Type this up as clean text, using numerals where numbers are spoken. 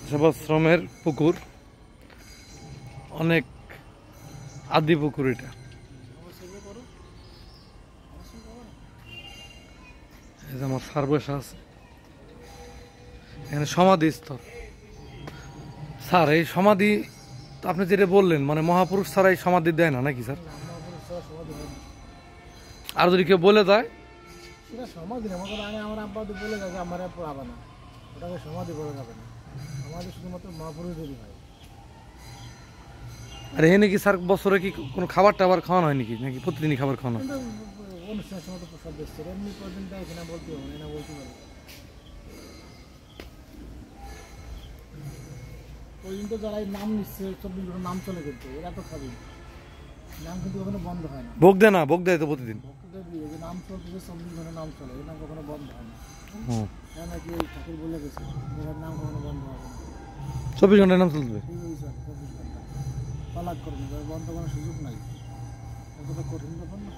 সেবাশ্রমের পুকুর, অনেক আদি পুকুর এটা। এই যে আমার স্যার বসে আছে, এখানে সমাধি স্থল। স্যার এই সমাধি আপনি যেটা বললেন, মানে মহাপুরুষ ছাড়া এই সমাধি দেয় না নাকি স্যার? আর যদি কেউ বলে দেয় সমাধি না, আমার আব্বা তো বলে গেছে আমার পড়াবে না, ওটাকে সমাধি বলে যাবে না, সমাধি শুধুমাত্র মহাপুরুষদেরই হয়। আর এখানে কি স্যার বছরে কি কোনো খাবার টাবার খাওয়ানো হয় নাকি, নাকি প্রতিদিনই খাবার খাওয়ানো হয়? অনুষ্ঠানের সময় তো প্রসাদ দিচ্ছে, এমনি প্রতিদিন দেয় কিনা বলতে হবে না, বলতে পারে ওই দিন তো যারা নাম নিচ্ছে 24 ঘন্টা নাম চলে, কিন্তু এরা তো খাবে নাম, কিন্তু কখনো বন্ধ হয় না। ভোগ দেয় না? ভোগ দেয় তো প্রতিদিন। ভক্তদের দিয়ে যে নাম চলতেছে 24 ঘন্টা নাম চলে, এই নাম কখনো বন্ধ হয় না। হ্যাঁ নাকি ওই ঠাকুর বলে গেছে এর নাম কখনো বন্ধ হবে না, 24 ঘন্টায় নাম চলবে। 24 ঘন্টা পালাক করবে, বন্ধ করার সুযোগ নাই, কতটা কঠিন ব্যাপার না।